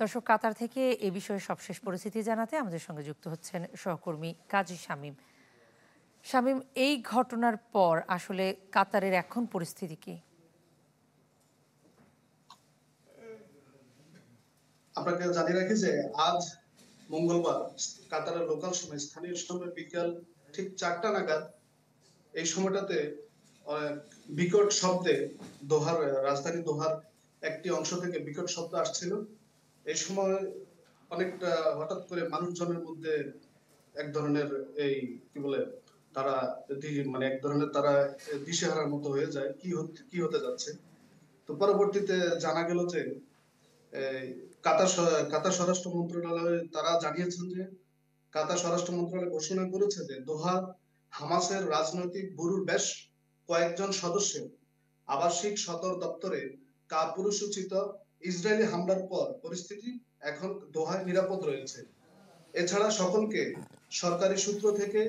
দর্শক, কাতার থেকে এ বিষয়ে সবশেষ পরিস্থিতি জানাতে আমাদের সঙ্গে যুক্ত হচ্ছেন সহকর্মী কাজী শামীম। শামীম, এই ঘটনার পর আসলে কাতারের এখন পরিস্থিতি কি? আপনাকে জানিয়ে রাখি যে আজ মঙ্গলবার কাতারের লোকাল সময় স্থানীয় সময় বিকাল ঠিক 4টা নাগাদ এই সময়টাতে বিকট শব্দে দোহার রাজধানী দোহার একটি অংশ থেকে বিকট শব্দ আসছিল। এই সময় অনেকটা হঠাৎ করে মানুষজনের মধ্যে এক ধরনের এই কি বলে তারা মানে এক ধরনের তারা দিশেহারার মতো হয়ে যায় কি হতে যাচ্ছে। তো পরবর্তীতে জানা গেল যে এই কাতার স্বরাষ্ট্র মন্ত্রণালয় তারা জানিয়েছেন যে কাতার স্বরাষ্ট্র মন্ত্রণালয় ঘোষণা করেছে যে দোহা হামাসের রাজনৈতিক ব্যুরোর বেশ কয়েকজন সদস্যের আবাসিক সদর দপ্তরে কাপুরুষোচিত ইসরায়েলি হামলার পর পরিস্থিতি এখন দোহায় নিরাপদ রয়েছে। এছাড়া সকলকে সরকারি সূত্র থেকে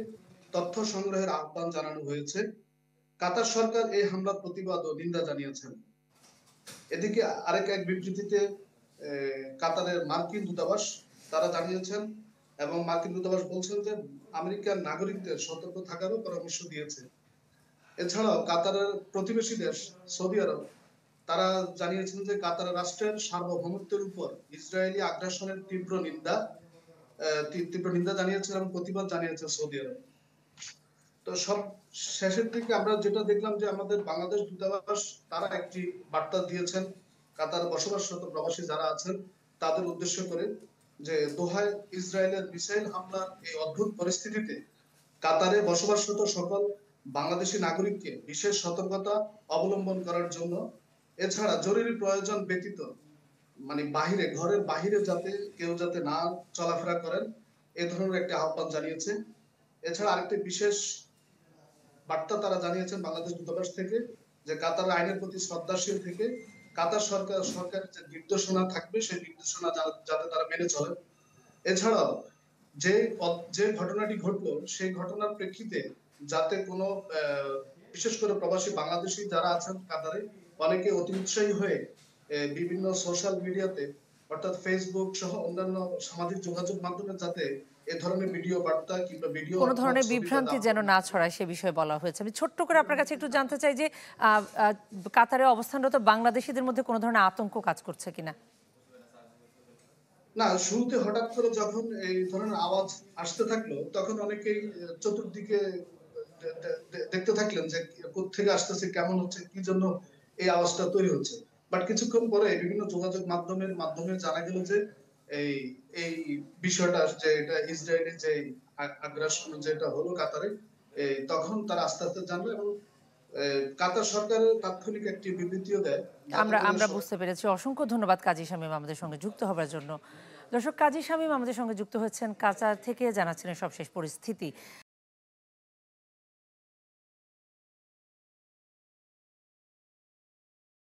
তথ্য সংগ্রহের আহ্বান জানানো হয়েছে। কাতার সরকার এই হামলার প্রতিবাদ ও নিন্দা জানিয়েছেন। এদিকে এক বিবৃতিতে কাতারের মার্কিন দূতাবাস তারা জানিয়েছেন এবং মার্কিন দূতাবাস বলছেন যে আমেরিকার নাগরিকদের সতর্ক থাকারও পরামর্শ দিয়েছে। এছাড়াও কাতারের প্রতিবেশী দেশ সৌদি আরব তারা জানিয়েছেন যে কাতার রাষ্ট্রের সার্বভৌমত্বের উপর ইসরায়েলি আগ্রাসনের তীব্র নিন্দা জানিয়েছেন এবং প্রতিবাদ জানিয়েছে সৌদি আরব। তো সব শেষের দিকে আমরা যেটা দেখলাম যে আমাদের বাংলাদেশ দূতাবাস তারা একটি বার্তা দিয়েছেন কাতার বসবাসরত প্রবাসী যারা আছেন তাদের উদ্দেশ্য করে, যে দোহায় ইসরায়েলের মিসাইল হামলার এই অদ্ভুত পরিস্থিতিতে কাতারে বসবাসরত সকল বাংলাদেশি নাগরিককে বিশেষ সতর্কতা অবলম্বন করার জন্য, এছাড়া জরুরি প্রয়োজন ব্যতীত মানে ঘরের বাহিরে যাতে না চলাফেরা করেন এ ধরনের একটা আহ্বান জানিয়েছে। এছাড়া আরেকটি বিশেষ বার্তা তারা জানিয়েছেন বাংলাদেশ দূতাবাস থেকে, যে কাতার আইনের প্রতি শ্রদ্ধাশীল থেকে কাতার সরকারের যে নির্দেশনা থাকবে সেই নির্দেশনা যাতে তারা মেনে চলে। এছাড়াও যে ঘটনাটি ঘটলো সেই ঘটনার প্রেক্ষিতে যাতে কোনো বিশেষ করে প্রবাসী বাংলাদেশি যারা আছেন কাতারে অনেকে অতি উৎসাহী হয়ে বিভিন্ন সোশ্যাল মিডিয়াতে অর্থাৎ ফেসবুক সহ অন্যান্য সামাজিক যোগাযোগ মাধ্যমে যাতে এ ধরনের ভিডিও বার্তা কিংবা ভিডিও কোনো ধরনের বিভ্রান্তি যেন না ছড়ায় সে বিষয়ে বলা হয়েছে। আমি ছোট্ট করে আপনার কাছে একটু জানতে চাই যে কাতারে অবস্থানরত বাংলাদেশিদের মধ্যে কোনো ধরনের আতঙ্ক কাজ করছে কিনা? না, শুরুতে হঠাৎ করে যখন এই ধরনের আওয়াজ আসতে থাকলো তখন অনেকেই চতুর্দিকে দেখতে থাকলেন যে কোত্থেকে আসতেছে, কেমন হচ্ছে, কি জন্য এই আওয়াজটা তৈরি হচ্ছে। বাট কিছুক্ষণ পরে বিভিন্ন যোগাযোগ মাধ্যমে জানা গেল যে এই এই বিষয়টা যে এটা ইসরায়েলের যে আগ্রাসন যেটা হলো কাতারে, তখন তারা আস্তে আস্তে জানলো এবং কাতার সরকারের তাৎক্ষণিক একটি বিবৃতিও দেয়। আমরা বুঝতে পেরেছি। অসংখ্য ধন্যবাদ কাজী শামীম আমাদের সঙ্গে যুক্ত হবার জন্য। দর্শক, কাজী শামীম আমাদের সঙ্গে যুক্ত হয়েছেন কাতার থেকে, জানাচ্ছেন সবশেষ পরিস্থিতি।